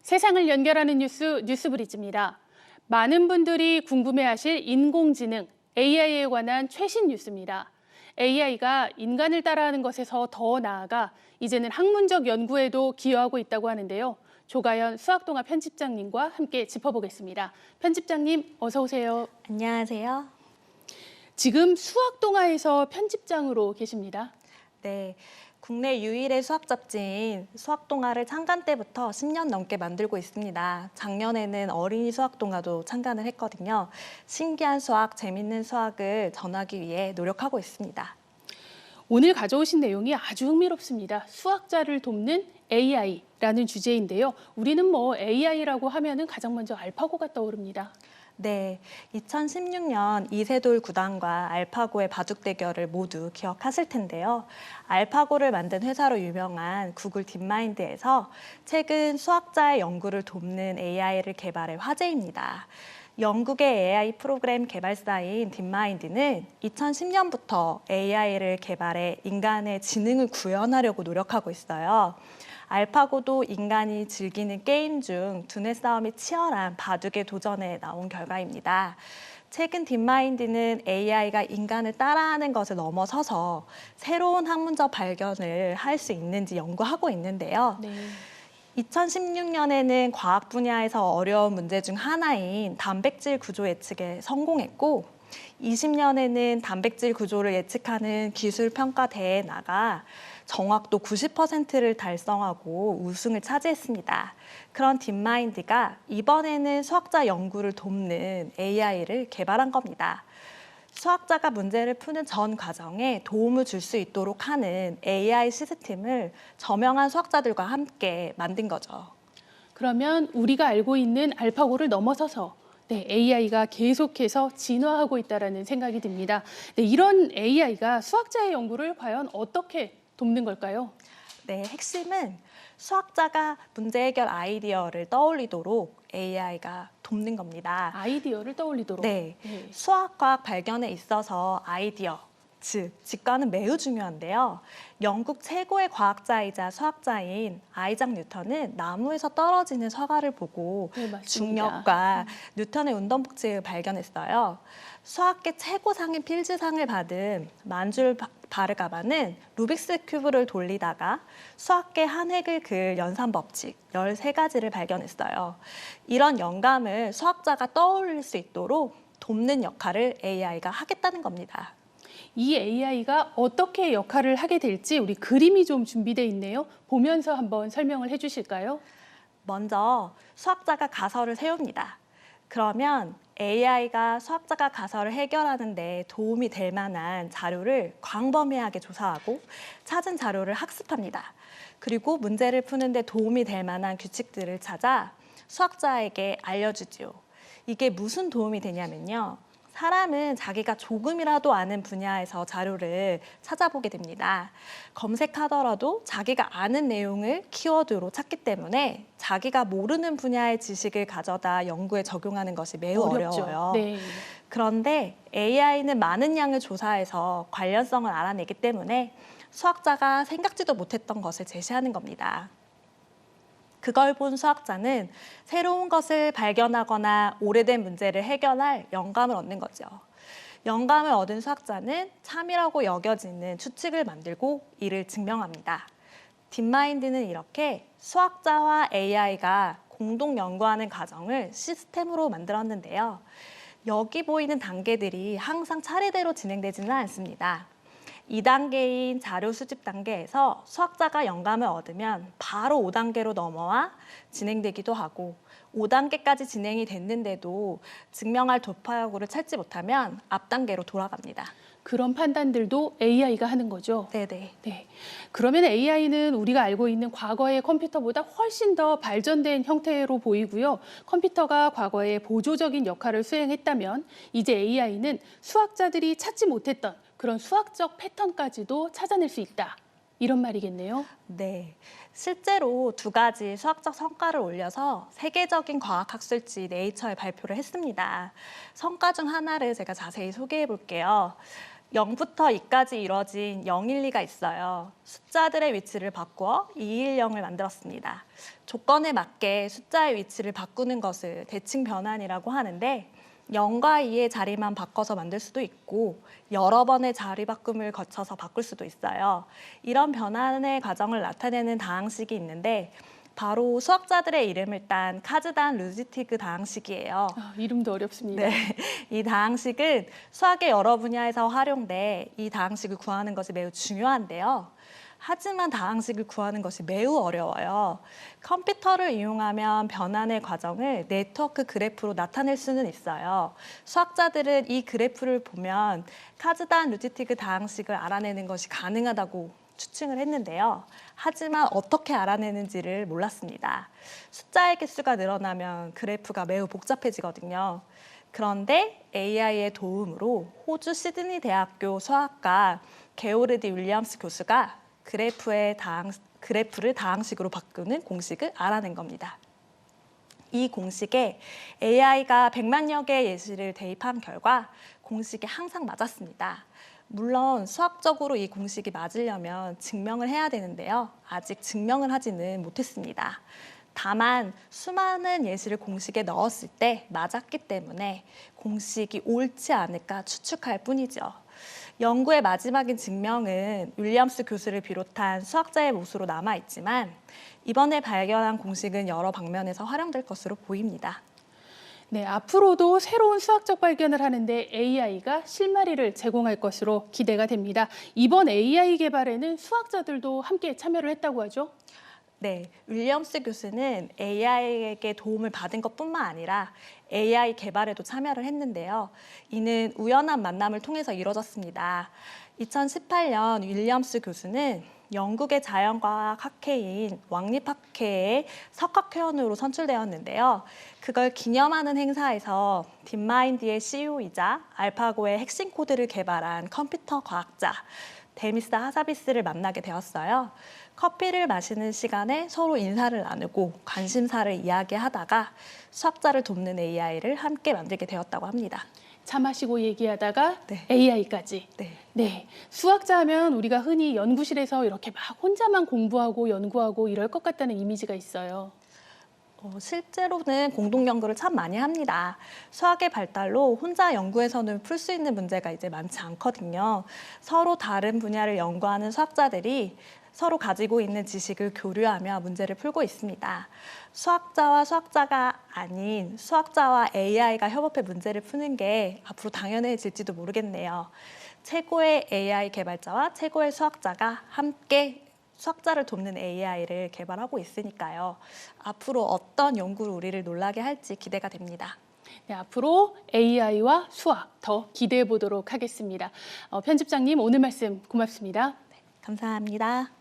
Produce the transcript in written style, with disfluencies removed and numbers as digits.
세상을 연결하는 뉴스 뉴스브리지입니다. 많은 분들이 궁금해하실 인공지능 AI에 관한 최신 뉴스입니다. AI가 인간을 따라하는 것에서 더 나아가 이제는 학문적 연구에도 기여하고 있다고 하는데요. 조가연 수학동화 편집장님과 함께 짚어보겠습니다. 편집장님, 어서 오세요. 안녕하세요. 지금 수학동화에서 편집장으로 계십니다. 네, 국내 유일의 수학 잡지인 수학동화를 창간 때부터 10년 넘게 만들고 있습니다. 작년에는 어린이 수학동화도 창간을 했거든요. 신기한 수학, 재밌는 수학을 전하기 위해 노력하고 있습니다. 오늘 가져오신 내용이 아주 흥미롭습니다. 수학자를 돕는 AI라는 주제인데요. 우리는 AI라고 하면은 가장 먼저 알파고가 떠오릅니다. 네, 2016년 이세돌 구단과 알파고의 바둑 대결을 모두 기억하실 텐데요. 알파고를 만든 회사로 유명한 구글 딥마인드에서 최근 수학자의 연구를 돕는 AI를 개발해 화제입니다. 영국의 AI 프로그램 개발사인 딥마인드는 2010년부터 AI를 개발해 인간의 지능을 구현하려고 노력하고 있어요. 알파고도 인간이 즐기는 게임 중 두뇌 싸움이 치열한 바둑의 도전에 나온 결과입니다. 최근 딥마인드는 AI가 인간을 따라하는 것을 넘어서서 새로운 학문적 발견을 할 수 있는지 연구하고 있는데요. 네. 2016년에는 과학 분야에서 어려운 문제 중 하나인 단백질 구조 예측에 성공했고 20년에는 단백질 구조를 예측하는 기술 평가 대회에 나가 정확도 90%를 달성하고 우승을 차지했습니다. 그런 딥마인드가 이번에는 수학자 연구를 돕는 AI를 개발한 겁니다. 수학자가 문제를 푸는 전 과정에 도움을 줄 수 있도록 하는 AI 시스템을 저명한 수학자들과 함께 만든 거죠. 그러면 우리가 알고 있는 알파고를 넘어서서 AI가 계속해서 진화하고 있다는 생각이 듭니다. 이런 AI가 수학자의 연구를 과연 어떻게 돕는 걸까요? 네, 핵심은 수학자가 문제 해결 아이디어를 떠올리도록 AI가 돕는 겁니다. 아이디어를 떠올리도록. 네, 수학과학 발견에 있어서 아이디어, 즉 직관은 매우 중요한데요. 영국 최고의 과학자이자 수학자인 아이작 뉴턴은 나무에서 떨어지는 사과를 보고 네, 맞습니다. 중력과 뉴턴의 운동법칙을 발견했어요. 수학계 최고상인 필즈상을 받은 만줄 바르가바는 루빅스 큐브를 돌리다가 수학계 한 획을 그을 연산법칙 13가지를 발견했어요. 이런 영감을 수학자가 떠올릴 수 있도록 돕는 역할을 AI가 하겠다는 겁니다. 이 AI가 어떻게 역할을 하게 될지 우리 그림이 좀 준비되어 있네요. 보면서 한번 설명을 해주실까요? 먼저 수학자가 가설을 세웁니다. 그러면 AI가 수학자가 가설을 해결하는 데 도움이 될 만한 자료를 광범위하게 조사하고 찾은 자료를 학습합니다. 그리고 문제를 푸는 데 도움이 될 만한 규칙들을 찾아 수학자에게 알려주지요. 이게 무슨 도움이 되냐면요. 사람은 자기가 조금이라도 아는 분야에서 자료를 찾아보게 됩니다. 검색하더라도 자기가 아는 내용을 키워드로 찾기 때문에 자기가 모르는 분야의 지식을 가져다 연구에 적용하는 것이 매우 어렵죠. 어려워요. 네. 그런데 AI는 많은 양을 조사해서 관련성을 알아내기 때문에 수학자가 생각지도 못했던 것을 제시하는 겁니다. 그걸 본 수학자는 새로운 것을 발견하거나 오래된 문제를 해결할 영감을 얻는 거죠. 영감을 얻은 수학자는 참이라고 여겨지는 추측을 만들고 이를 증명합니다. 딥마인드는 이렇게 수학자와 AI가 공동 연구하는 과정을 시스템으로 만들었는데요. 여기 보이는 단계들이 항상 차례대로 진행되지는 않습니다. 2단계인 자료 수집 단계에서 수학자가 영감을 얻으면 바로 5단계로 넘어와 진행되기도 하고 5단계까지 진행이 됐는데도 증명할 돌파구를 찾지 못하면 앞 단계로 돌아갑니다. 그런 판단들도 AI가 하는 거죠? 네네. 네. 그러면 AI는 우리가 알고 있는 과거의 컴퓨터보다 훨씬 더 발전된 형태로 보이고요. 컴퓨터가 과거에 보조적인 역할을 수행했다면 이제 AI는 수학자들이 찾지 못했던 그런 수학적 패턴까지도 찾아낼 수 있다. 이런 말이겠네요. 네. 실제로 2가지 수학적 성과를 올려서 세계적인 과학학술지 네이처에 발표를 했습니다. 성과 중 하나를 제가 자세히 소개해 볼게요. 0부터 2까지 이뤄진 012가 있어요. 숫자들의 위치를 바꾸어 210을 만들었습니다. 조건에 맞게 숫자의 위치를 바꾸는 것을 대칭 변환이라고 하는데 0과 2의 자리만 바꿔서 만들 수도 있고 여러 번의 자리 바꿈을 거쳐서 바꿀 수도 있어요. 이런 변환의 과정을 나타내는 다항식이 있는데 바로 수학자들의 이름을 딴 카즈단-루지티그 다항식이에요. 이름도 어렵습니다. 네, 이 다항식은 수학의 여러 분야에서 활용돼 이 다항식을 구하는 것이 매우 중요한데요. 하지만 다항식을 구하는 것이 매우 어려워요. 컴퓨터를 이용하면 변환의 과정을 네트워크 그래프로 나타낼 수는 있어요. 수학자들은 이 그래프를 보면 카즈단-루지티그 다항식을 알아내는 것이 가능하다고 추측을 했는데요. 하지만 어떻게 알아내는지를 몰랐습니다. 숫자의 개수가 늘어나면 그래프가 매우 복잡해지거든요. 그런데 AI의 도움으로 호주 시드니 대학교 수학과 게오르디 윌리엄스 교수가 그래프를 다항식으로 바꾸는 공식을 알아낸 겁니다. 이 공식에 AI가 100만여 개의 예시를 대입한 결과 공식이 항상 맞았습니다. 물론 수학적으로 이 공식이 맞으려면 증명을 해야 되는데요. 아직 증명을 하지는 못했습니다. 다만 수많은 예시를 공식에 넣었을 때 맞았기 때문에 공식이 옳지 않을까 추측할 뿐이죠. 연구의 마지막인 증명은 윌리엄스 교수를 비롯한 수학자의 몫으로 남아있지만 이번에 발견한 공식은 여러 방면에서 활용될 것으로 보입니다. 네, 앞으로도 새로운 수학적 발견을 하는데 AI가 실마리를 제공할 것으로 기대가 됩니다. 이번 AI 개발에는 수학자들도 함께 참여를 했다고 하죠? 네, 윌리엄스 교수는 AI에게 도움을 받은 것뿐만 아니라 AI 개발에도 참여를 했는데요. 이는 우연한 만남을 통해서 이루어졌습니다. 2018년 윌리엄스 교수는 영국의 자연과학 학회인 왕립학회의 석학회원으로 선출되었는데요. 그걸 기념하는 행사에서 딥마인드의 CEO이자 알파고의 핵심 코드를 개발한 컴퓨터 과학자 데미스 하사비스를 만나게 되었어요. 커피를 마시는 시간에 서로 인사를 나누고 관심사를 이야기하다가 수학자를 돕는 AI를 함께 만들게 되었다고 합니다. 차 마시고 얘기하다가 네. AI까지. 네. 네, 수학자 하면 우리가 흔히 연구실에서 이렇게 막 혼자만 공부하고 연구하고 이럴 것 같다는 이미지가 있어요. 실제로는 공동 연구를 참 많이 합니다. 수학의 발달로 혼자 연구해서는 풀 수 있는 문제가 이제 많지 않거든요. 서로 다른 분야를 연구하는 수학자들이 서로 가지고 있는 지식을 교류하며 문제를 풀고 있습니다. 수학자와 수학자가 아닌 수학자와 AI가 협업해 문제를 푸는 게 앞으로 당연해질지도 모르겠네요. 최고의 AI 개발자와 최고의 수학자가 함께 수학자를 돕는 AI를 개발하고 있으니까요. 앞으로 어떤 연구로 우리를 놀라게 할지 기대가 됩니다. 네, 앞으로 AI와 수학 더 기대해 보도록 하겠습니다. 편집장님 오늘 말씀 고맙습니다. 감사합니다.